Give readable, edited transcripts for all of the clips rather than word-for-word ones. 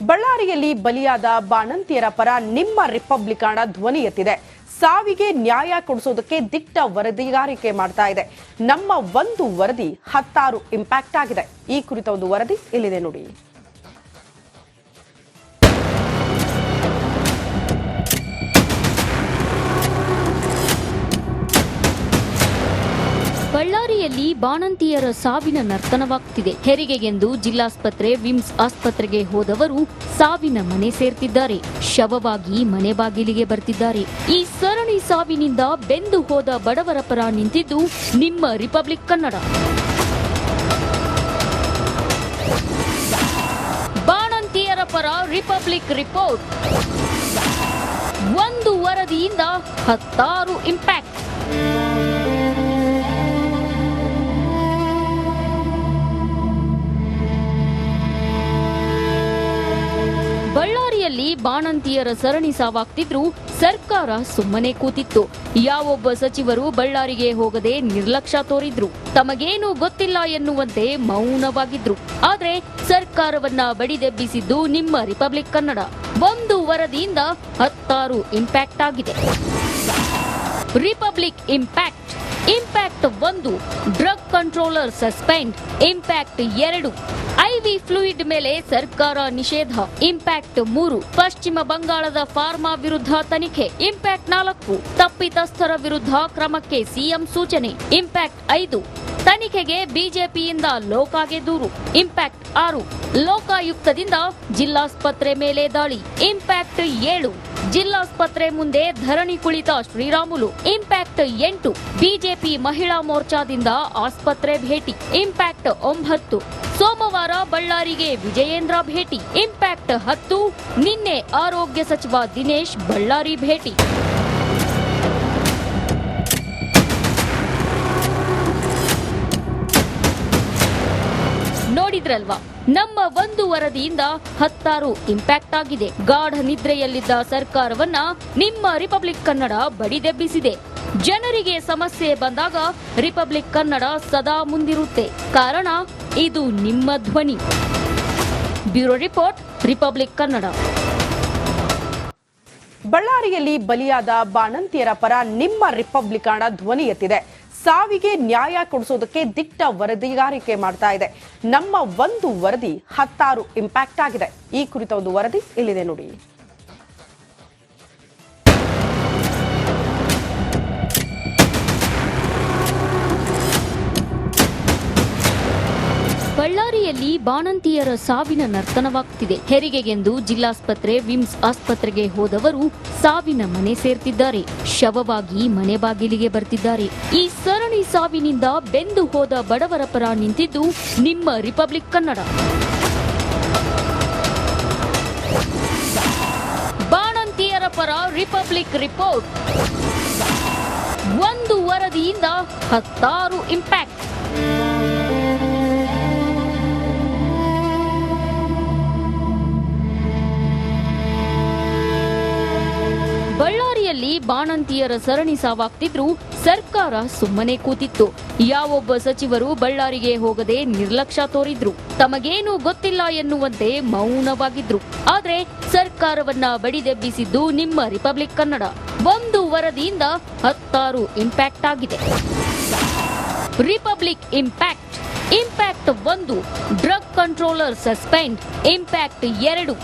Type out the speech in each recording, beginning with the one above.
ಬಳ್ಳಾರಿಯಲ್ಲಿ ಬಲಿಯಾದ ಬಾಣಂತಿಯರ ಪರ ನಿಮ್ಮ ರಿಪಬ್ಲಿಕನ್ ಧ್ವನಿ ಎತ್ತಿದೆ. ಸಾವಿಗೆ ನ್ಯಾಯ ಕೊಡಿಸೋದಕ್ಕೆ ದಿಟ್ಟ ವರದಿಗಾರಿಕೆ ಮಾಡ್ತಾ ಇದೆ. ನಮ್ಮ ಒಂದು ವರದಿ 16 ಇಂಪ್ಯಾಕ್ಟ್ ಆಗಿದೆ. ಈ ಕುರಿತ ಒಂದು ವರದಿ ಇಲ್ಲಿದೆ ನೋಡಿ. ಬಳ್ಳಾರಿಯಲ್ಲಿ ಬಾಣಂತಿಯರ ಸಾವಿನ ನರ್ತನವಾಗುತ್ತಿದೆ. ಹೆರಿಗೆಗೆಂದು ಜಿಲ್ಲಾಸ್ಪತ್ರೆ, ವಿಮ್ಸ್ ಆಸ್ಪತ್ರೆಗೆ ಹೋದವರು ಸಾವಿನ ಮನೆ ಸೇರ್ತಿದ್ದಾರೆ. ಶವವಾಗಿ ಮನೆ ಬಾಗಿಲಿಗೆ ಬರ್ತಿದ್ದಾರೆ. ಈ ಸರಣಿ ಸಾವಿನಿಂದ ಬೆಂದು ಹೋದ ಬಡವರ ಪರ ನಿಂತಿದ್ದು ನಿಮ್ಮ ರಿಪಬ್ಲಿಕ್ ಕನ್ನಡ. ಬಾಣಂತಿಯರ ಪರ ರಿಪಬ್ಲಿಕ್ ರಿಪೋರ್ಟ್. ಒಂದು ವರದಿಯಿಂದ 16 ಇಂಪ್ಯಾಕ್ಟ್. ಬಳ್ಳಾರಿಯಲ್ಲಿ ಬಾಣಂತಿಯರ ಸರಣಿ ಸಾವಾಗ್ತಿದ್ರು ಸರ್ಕಾರ ಸುಮ್ಮನೆ ಕೂತಿತ್ತು. ಯಾವೊಬ್ಬ ಸಚಿವರು ಬಳ್ಳಾರಿಗೆ ಹೋಗದೆ ನಿರ್ಲಕ್ಷ್ಯ ತೋರಿದ್ರು. ತಮಗೇನು ಗೊತ್ತಿಲ್ಲ ಎನ್ನುವಂತೆ ಮೌನವಾಗಿದ್ರು. ಆದ್ರೆ ಸರ್ಕಾರವನ್ನ ಬಡಿದೆಬ್ಬಿಸಿದ್ದು ನಿಮ್ಮ ರಿಪಬ್ಲಿಕ್ ಕನ್ನಡ. ಒಂದು ವರದಿಯಿಂದ 16 ಇಂಪ್ಯಾಕ್ಟ್ ಆಗಿದೆ. Republic impact. Impact 1, drug controller suspend. Impact 2, ಐವಿ ಫ್ಲೂಯಿಡ್ ಮೇಲೆ ಸರ್ಕಾರ ನಿಷೇಧ. ಇಂಪ್ಯಾಕ್ಟ್ 3, ಪಶ್ಚಿಮ ಬಂಗಾಳದ ಫಾರ್ಮಾ ವಿರುದ್ಧ ತನಿಖೆ. ಇಂಪ್ಯಾಕ್ಟ್ 4, ತಪ್ಪಿತಸ್ಥರ ವಿರುದ್ಧ ಕ್ರಮಕ್ಕೆ ಸಿಎಂ ಸೂಚನೆ. ಇಂಪ್ಯಾಕ್ಟ್ 5, ತನಿಖೆಗೆ ಬಿಜೆಪಿಯಿಂದ ಲೋಕಾಗೆ ದೂರು. ಇಂಪ್ಯಾಕ್ಟ್ 6, ಲೋಕಾಯುಕ್ತದಿಂದ ಜಿಲ್ಲಾಸ್ಪತ್ರೆ ಮೇಲೆ ದಾಳಿ. ಇಂಪ್ಯಾಕ್ಟ್ 7, ಜಿಲ್ಲಾಸ್ಪತ್ರೆ ಮುಂದೆ ಧರಣಿ ಕುಳಿತ ಶ್ರೀರಾಮುಲು. ಇಂಪ್ಯಾಕ್ಟ್ 8, ಬಿಜೆಪಿ ಮಹಿಳಾ ಮೋರ್ಚಾದಿಂದ ಆಸ್ಪತ್ರೆ ಭೇಟಿ. ಇಂಪ್ಯಾಕ್ಟ್ 9, ಸೋಮವಾರ ಬಳ್ಳಾರಿಗೆ ವಿಜಯೇಂದ್ರ ಭೇಟಿ. ಇಂಪ್ಯಾಕ್ಟ್ 10, ನಿನ್ನೆ ಆರೋಗ್ಯ ಸಚಿವ ದಿನೇಶ್ ಬಳ್ಳಾರಿ ಭೇಟಿ. ನೋಡಿದ್ರಲ್ವಾ, ನಮ್ಮ ಒಂದು ವರದಿಯಿಂದ 16 ಇಂಪ್ಯಾಕ್ಟ್ ಆಗಿದೆ. ಗಾಢ ನಿದ್ರೆಯಲ್ಲಿದ್ದ ಸರ್ಕಾರವನ್ನ ನಿಮ್ಮ ರಿಪಬ್ಲಿಕ್ ಕನ್ನಡ ಬಡಿದೆಬ್ಬಿಸಿದೆ. ಜನರಿಗೆ ಸಮಸ್ಯೆ ಬಂದಾಗ ರಿಪಬ್ಲಿಕ್ ಕನ್ನಡ ಸದಾ ಮುಂದಿರುತ್ತೆ. ಕಾರಣ ಇದು ನಿಮ್ಮ ಧ್ವನಿ. Bureau report, republic Kannada. ಬಳ್ಳಾರಿಯಲ್ಲಿ ಬಲಿಯಾದ ಬಾಣಂತಿಯರ ಪರ ನಿಮ್ಮ ರಿಪಬ್ಲಿಕನ್ ಧ್ವನಿ ಎತ್ತಿದೆ. ಸಾವಿಗೆ ನ್ಯಾಯ ಕೊಡಿಸೋದಕ್ಕೆ ದಿಟ್ಟ ವರದಿಗಾರಿಕೆ ಮಾಡ್ತಾ ಇದೆ. ನಮ್ಮ ಒಂದು ವರದಿ 16 ಇಂಪ್ಯಾಕ್ಟ್ ಆಗಿದೆ. ಈ ಕುರಿತ ಒಂದು ವರದಿ ಇಲ್ಲಿದೆ ನೋಡಿ. ಬಳ್ಳಾರಿಯಲ್ಲಿ ಬಾಣಂತಿಯರ ಸಾವಿನ ನರ್ತನವಾಗುತ್ತಿದೆ. ಹೆರಿಗೆಗೆಂದು ಜಿಲ್ಲಾಸ್ಪತ್ರೆ, ವಿಮ್ಸ್ ಆಸ್ಪತ್ರೆಗೆ ಹೋದವರು ಸಾವಿನ ಮನೆ ಸೇರ್ತಿದ್ದಾರೆ. ಶವವಾಗಿ ಮನೆ ಬಾಗಿಲಿಗೆ ಬರ್ತಿದ್ದಾರೆ. ಈ ಸರಣಿ ಸಾವಿನಿಂದ ಬೆಂದು ಹೋದ ಬಡವರ ಪರ ನಿಂತಿದ್ದು ನಿಮ್ಮ ರಿಪಬ್ಲಿಕ್ ಕನ್ನಡ. ಬಾಣಂತಿಯರ ಪರ ರಿಪಬ್ಲಿಕ್ ರಿಪೋರ್ಟ್. ಒಂದು ವರದಿಯಿಂದ 16 ಇಂಪ್ಯಾಕ್ಟ್. ಬಳ್ಳಾರಿಯಲ್ಲಿ ಬಾಣಂತಿಯರ ಸರಣಿ ಸಾವಾಗ್ತಿದ್ರು ಸರ್ಕಾರ ಸುಮ್ಮನೆ ಕೂತಿತ್ತು. ಯಾವೊಬ್ಬ ಸಚಿವರು ಬಳ್ಳಾರಿಗೆ ಹೋಗದೆ ನಿರ್ಲಕ್ಷ್ಯ ತೋರಿದ್ರು. ತಮಗೇನು ಗೊತ್ತಿಲ್ಲ ಎನ್ನುವಂತೆ ಮೌನವಾಗಿದ್ರು. ಆದ್ರೆ ಸರ್ಕಾರವನ್ನ ಬಡಿದೆಬ್ಬಿಸಿದ್ದು ನಿಮ್ಮ ರಿಪಬ್ಲಿಕ್ ಕನ್ನಡ. ಒಂದು ವರದಿಯಿಂದ 16 ಇಂಪ್ಯಾಕ್ಟ್ ಆಗಿದೆ. Republic impact. Impact 1, drug controller suspend. Impact 2,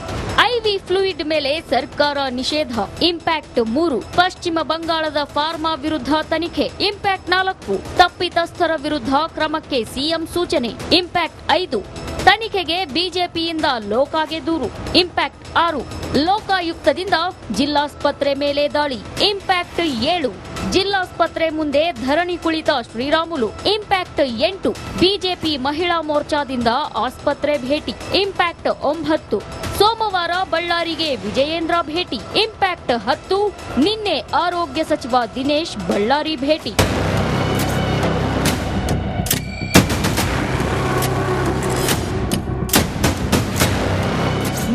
ಐವಿ ಫ್ಲೂಯಿಡ್ ಮೇಲೆ ಸರ್ಕಾರ ನಿಷೇಧ. ಇಂಪ್ಯಾಕ್ಟ್ 3, ಪಶ್ಚಿಮ ಬಂಗಾಳದ ಫಾರ್ಮಾ ವಿರುದ್ಧ ತನಿಖೆ. ಇಂಪ್ಯಾಕ್ಟ್ 4, ತಪ್ಪಿತಸ್ಥರ ವಿರುದ್ಧ ಕ್ರಮಕ್ಕೆ ಸಿಎಂ ಸೂಚನೆ. ಇಂಪ್ಯಾಕ್ಟ್ 5, ತನಿಖೆಗೆ ಬಿಜೆಪಿಯಿಂದ ಲೋಕಾಗೆ ದೂರು. ಇಂಪ್ಯಾಕ್ಟ್ 6, ಲೋಕಾಯುಕ್ತದಿಂದ ಜಿಲ್ಲಾಸ್ಪತ್ರೆ ಮೇಲೆ ದಾಳಿ. ಇಂಪ್ಯಾಕ್ಟ್ 7, ಜಿಲ್ಲಾಸ್ಪತ್ರೆ ಮುಂದೆ ಧರಣಿ ಕುಳಿತ ಶ್ರೀರಾಮುಲು. ಇಂಪ್ಯಾಕ್ಟ್ 8, ಬಿಜೆಪಿ ಮಹಿಳಾ ಮೋರ್ಚಾದಿಂದ ಆಸ್ಪತ್ರೆ ಭೇಟಿ. ಇಂಪ್ಯಾಕ್ಟ್ 9, ಸೋಮವಾರ ಬಳ್ಳಾರಿಗೆ ವಿಜಯೇಂದ್ರ ಭೇಟಿ. ಇಂಪ್ಯಾಕ್ಟ್ 10, ನಿನ್ನೆ ಆರೋಗ್ಯ ಸಚಿವ ದಿನೇಶ್ ಬಳ್ಳಾರಿ ಭೇಟಿ.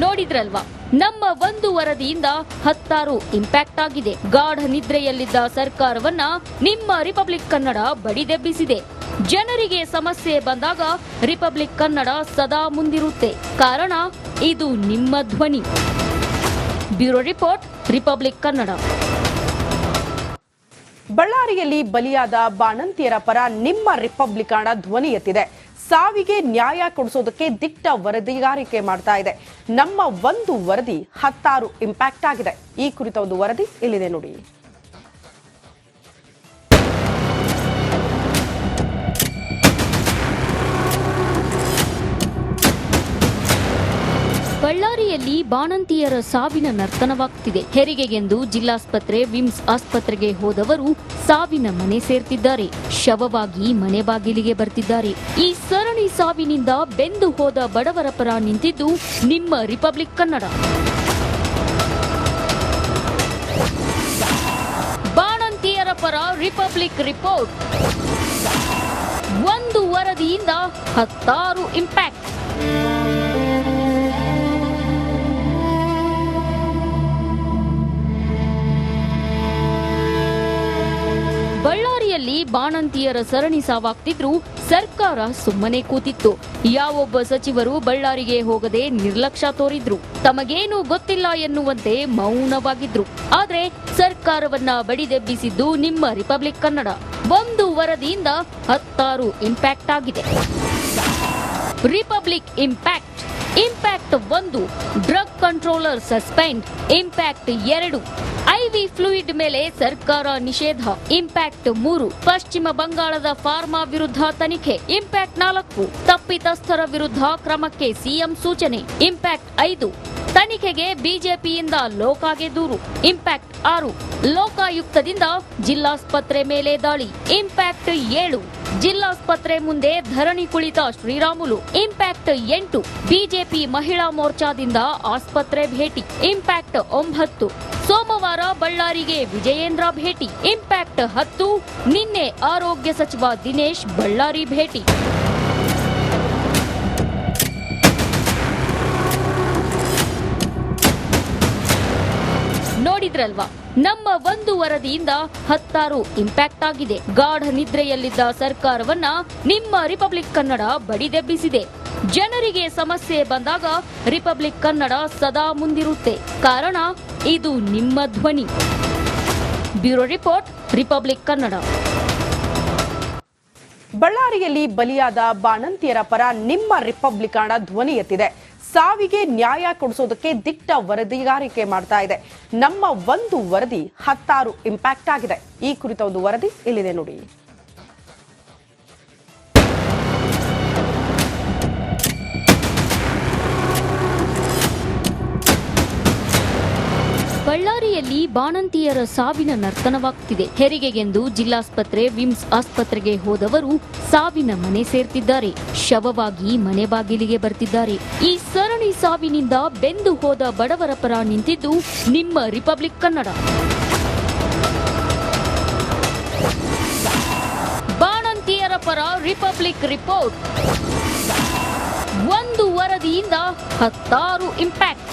ನೋಡಿದ್ರಲ್ವಾ, ನಮ್ಮ ಒಂದು ವರದಿಯಿಂದ 16 ಇಂಪ್ಯಾಕ್ಟ್ ಆಗಿದೆ. ಗಾಢ ನಿದ್ರೆಯಲ್ಲಿದ್ದ ಸರ್ಕಾರವನ್ನ ನಿಮ್ಮ ರಿಪಬ್ಲಿಕ್ ಕನ್ನಡ ಬಡಿದೆಬ್ಬಿಸಿದೆ. ಜನರಿಗೆ ಸಮಸ್ಯೆ ಬಂದಾಗ ರಿಪಬ್ಲಿಕ್ ಕನ್ನಡ ಸದಾ ಮುಂದಿರುತ್ತೆ. ಕಾರಣ ಇದು ನಿಮ್ಮ ಧ್ವನಿ. Bureau report, republic Kannada. ಬಳ್ಳಾರಿಯಲ್ಲಿ ಬಲಿಯಾದ ಬಾಣಂತಿಯರ ಪರ ನಿಮ್ಮ ರಿಪಬ್ಲಿಕ್ ಕನ್ನಡ ಧ್ವನಿ ಎತ್ತಿದೆ. ಸಾವಿಗೆ ನ್ಯಾಯ ಕೊಡಿಸೋದಕ್ಕೆ ದಿಟ್ಟ ವರದಿಗಾರಿಕೆ ಮಾಡ್ತಾ ಇದೆ. ನಮ್ಮ ಒಂದು ವರದಿ 16 ಇಂಪ್ಯಾಕ್ಟ್ ಆಗಿದೆ. ಈ ಕುರಿತ ಒಂದು ವರದಿ ಇಲ್ಲಿದೆ ನೋಡಿ. ಬಳ್ಳಾರಿಯಲ್ಲಿ ಬಾಣಂತಿಯರ ಸಾವಿನ ನರ್ತನವಾಗ್ತಿದೆ. ಹೆರಿಗೆಗೆಂದು ಜಿಲ್ಲಾಸ್ಪತ್ರೆ, ವಿಮ್ಸ್ ಆಸ್ಪತ್ರೆಗೆ ಹೋದವರು ಸಾವಿನ ಮನೆ ಸೇರ್ತಿದ್ದಾರೆ. ಶವವಾಗಿ ಮನೆ ಬಾಗಿಲಿಗೆ ಬರ್ತಿದ್ದಾರೆ. ಈ ಸರಣಿ ಸಾವಿನಿಂದ ಬೆಂದು ಹೋದ ಬಡವರ ಪರ ನಿಂತಿದ್ದು ನಿಮ್ಮ ರಿಪಬ್ಲಿಕ್ ಕನ್ನಡ. ಬಾಣಂತಿಯರ ಪರ ರಿಪಬ್ಲಿಕ್ ರಿಪೋರ್ಟ್. ಒಂದು ವರದಿಯಿಂದ 16 ಇಂಪ್ಯಾಕ್ಟ್. ಬಳ್ಳಾರಿಯಲ್ಲಿ ಬಾಣಂತಿಯರ ಸರಣಿ ಸಾವಾಗ್ತಿದ್ರು ಸರ್ಕಾರ ಸುಮ್ಮನೆ ಕೂತಿತ್ತು. ಯಾವೊಬ್ಬ ಸಚಿವರು ಬಳ್ಳಾರಿಗೆ ಹೋಗದೆ ನಿರ್ಲಕ್ಷ್ಯ ತೋರಿದ್ರು. ತಮಗೇನು ಗೊತ್ತಿಲ್ಲ ಎನ್ನುವಂತೆ ಮೌನವಾಗಿದ್ರು. ಆದ್ರೆ ಸರ್ಕಾರವನ್ನ ಬಡಿದೆಬ್ಬಿಸಿದ್ದು ನಿಮ್ಮ ರಿಪಬ್ಲಿಕ್ ಕನ್ನಡ. ಒಂದು ವರದಿಯಿಂದ 16 ಇಂಪ್ಯಾಕ್ಟ್ ಆಗಿದೆ. Republic impact. Impact 1, drug controller suspend. Impact 2, ಐವಿ ಫ್ಲೂಯಿಡ್ ಮೇಲೆ ಸರ್ಕಾರ ನಿಷೇಧ. ಇಂಪ್ಯಾಕ್ಟ್ 3, ಪಶ್ಚಿಮ ಬಂಗಾಳದ ಫಾರ್ಮಾ ವಿರುದ್ಧ ತನಿಖೆ. ಇಂಪ್ಯಾಕ್ಟ್ 4, ತಪ್ಪಿತಸ್ಥರ ವಿರುದ್ಧ ಕ್ರಮಕ್ಕೆ ಸಿಎಂ ಸೂಚನೆ. ಇಂಪ್ಯಾಕ್ಟ್ 5, ತನಿಖೆಗೆ ಬಿಜೆಪಿಯಿಂದ ಲೋಕಾಗೆ ದೂರು. ಇಂಪ್ಯಾಕ್ಟ್ 6, ಲೋಕಾಯುಕ್ತದಿಂದ ಜಿಲ್ಲಾಸ್ಪತ್ರೆ ಮೇಲೆ ದಾಳಿ. ಇಂಪ್ಯಾಕ್ಟ್ 7, ಜಿಲ್ಲಾಸ್ಪತ್ರೆ ಮುಂದೆ ಧರಣಿ ಕುಳಿತ ಶ್ರೀರಾಮುಲು. ಇಂಪ್ಯಾಕ್ಟ್ 8, ಬಿಜೆಪಿ ಮಹಿಳಾ ಮೋರ್ಚಾದಿಂದ ಆಸ್ಪತ್ರೆ ಭೇಟಿ. ಇಂಪ್ಯಾಕ್ಟ್ 9, ಸೋಮವಾರ ಬಳ್ಳಾರಿಗೆ ವಿಜಯೇಂದ್ರ ಭೇಟಿ. ಇಂಪ್ಯಾಕ್ಟ್ 10, ನಿನ್ನೆ ಆರೋಗ್ಯ ಸಚಿವ ದಿನೇಶ್ ಬಳ್ಳಾರಿ ಭೇಟಿ. ನೋಡಿದ್ರಲ್ವಾ, ನಮ್ಮ ಒಂದು ವರದಿಯಿಂದ 16 ಇಂಪ್ಯಾಕ್ಟ್ ಆಗಿದೆ. ಗಾಢ ನಿದ್ರೆಯಲ್ಲಿದ್ದ ಸರ್ಕಾರವನ್ನ ನಿಮ್ಮ ರಿಪಬ್ಲಿಕ್ ಕನ್ನಡ ಬಡಿದೆಬ್ಬಿಸಿದೆ. ಜನರಿಗೆ ಸಮಸ್ಯೆ ಬಂದಾಗ ರಿಪಬ್ಲಿಕ್ ಕನ್ನಡ ಸದಾ ಮುಂದಿರುತ್ತೆ. ಕಾರಣ ಇದು ನಿಮ್ಮ ಧ್ವನಿ. Bureau report, republic Kannada. ಬಳ್ಳಾರಿಯಲ್ಲಿ ಬಲಿಯಾದ ಬಾಣಂತಿಯರ ಪರ ನಿಮ್ಮ ರಿಪಬ್ಲಿಕ್ ಕನ್ನಡ ಧ್ವನಿ ಎತ್ತಿದೆ. ಸಾವಿಗೆ ನ್ಯಾಯ ಕೊಡಿಸೋದಕ್ಕೆ ದಿಟ್ಟ ವರದಿಗಾರಿಕೆ ಮಾಡ್ತಾ ಇದೆ. ನಮ್ಮ ಒಂದು ವರದಿ 16 ಇಂಪ್ಯಾಕ್ಟ್ ಆಗಿದೆ. ಈ ಕುರಿತ ಒಂದು ವರದಿ ಇಲ್ಲಿದೆ ನೋಡಿ. ಬಳ್ಳಾರಿಯಲ್ಲಿ ಬಾಣಂತಿಯರ ಸಾವಿನ ನರ್ತನವಾಗ್ತಿದೆ. ಹೆರಿಗೆಗೆಂದು ಜಿಲ್ಲಾಸ್ಪತ್ರೆ, ವಿಮ್ಸ್ ಆಸ್ಪತ್ರೆಗೆ ಹೋದವರು ಸಾವಿನ ಮನೆ ಸೇರ್ತಿದ್ದಾರೆ. ಶವವಾಗಿ ಮನೆ ಬಾಗಿಲಿಗೆ ಬರ್ತಿದ್ದಾರೆ. ಈ ಸರಣಿ ಸಾವಿನಿಂದ ಬೆಂದು ಹೋದ ಬಡವರ ಪರ ನಿಂತಿದ್ದು ನಿಮ್ಮ ರಿಪಬ್ಲಿಕ್ ಕನ್ನಡ. ಬಾಣಂತಿಯರ ಪರ ರಿಪಬ್ಲಿಕ್ ರಿಪೋರ್ಟ್. ಒಂದು ವರದಿಯಿಂದ 16 ಇಂಪ್ಯಾಕ್ಟ್.